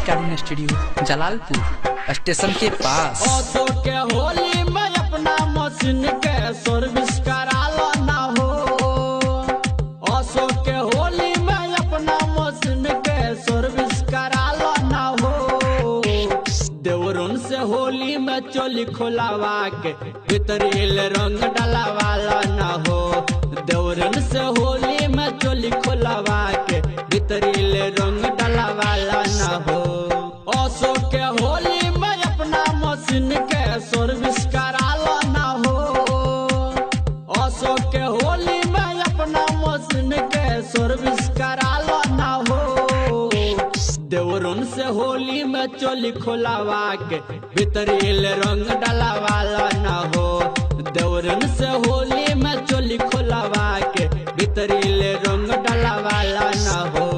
Recording studio Jalalpur station के पास। Auto के होली में अपना मशीन के सर्विस करा लो ना हो। ऑटो के होली में अपना मशीन के सर्विस करा लो ना हो। देवरुन से होली में चोली खोलावा के भीतरील रंग डलावा ना हो। देवरुन से होली में चोली खोलावा के भीतरील रंग डलावा ना हो। ऑटो के होली में अपना मशीन के सर्विस करा लो ना हो। ऑटो के होली में अपना मशीन के सर्विस करा लो ना हो। देवरुन से होली में चोली खोलावा के भीतरील रंग डलावा ना हो। देवरुन से होली में चोली खोलावा के भीतरील रंग डलावा ना हो।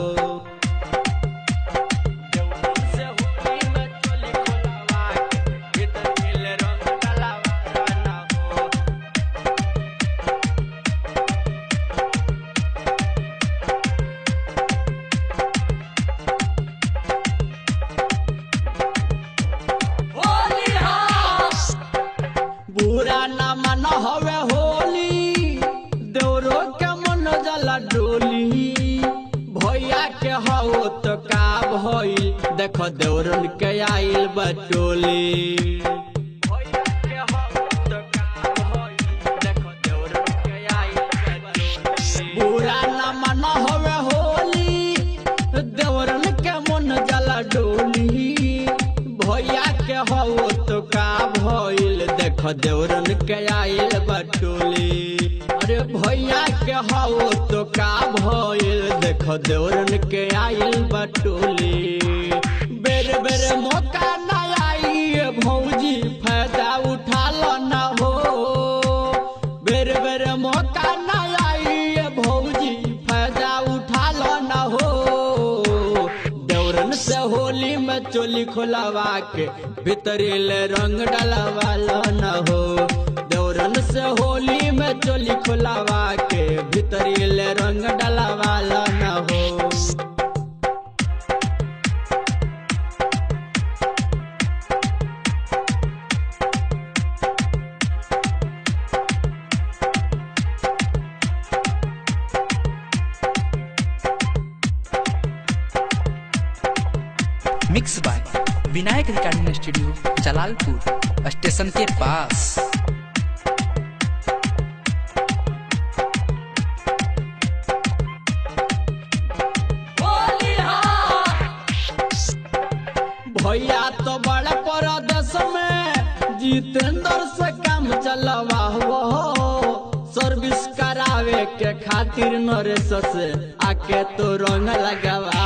बुरा ना मन हवे होली देवरो के मन जला डोली। भैया के हो तो का भइल देखो देवरन के आइल बटोली। बुरा ना मन हवे होली देवरन के मन जला डोली। भैया के हो तो का भइल देखो देवरन के आइल बटोली। अरे भैया के हो तो का भइल देखो देवरन के आइल बटोली। बेर बेर मौका ना आई भौजी फायदा उठा लो ना हो। बेर बेर मौका ना आई भौजी फायदा उठा लो ना हो। देवरन से होली में चोली खोलावा के भीतरील रंग डलावा न हो। देवरन से होली में चोली खोलावा के भीतरील रंग डलावा न हो। Mix by Vinayak recording studio Jalalpur station के पास। भैया तो बड़ा परदेश में जितेंद्र से काम चलवा हो। सर्विस करावे के खातिर नरेश से आके तो रंग लगावा।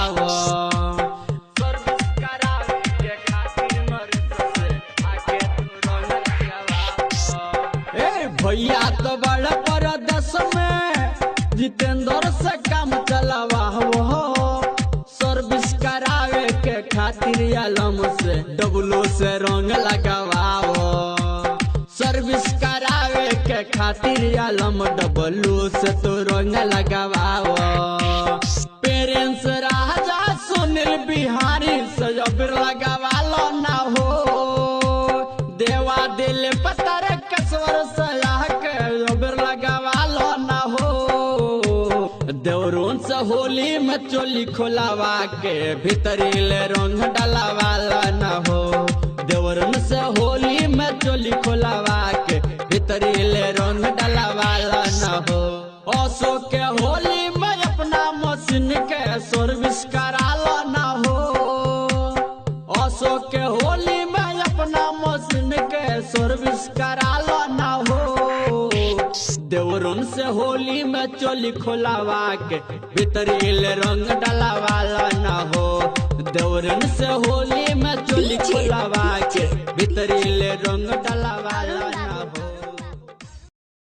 भैया तो बड़ा परदेश में जितेंद्र से काम चलावा हो। सर्विस करावे के खातिर आलम से डबलो से रंग लगावाओ। सर्विस करावे के खातिर आलम डबलो से तो रंग लगावाओ। पेरेंट्स राजा सुनील बिहारी से जबर लगावा लो ना हो। देवा दिल पतर कसवर से देवरुन से होली में चोली खोलावा के भीतरील रंग डलावा न हो। देवरुन से होली में चोली खोलावा के भीतरील रंग डलावा न हो। ऑटो के होली में अपना मशीन के सर्विस करा लो ना हो। ऑटो के होली में अपना मशीन के सर्विस करा लो ना हो। देवरुन से होली में चोली खोलावा के भीतरील रंग डलावा ना हो। देवरुन से होली में चोली खोलावा के भीतरील रंग डलावा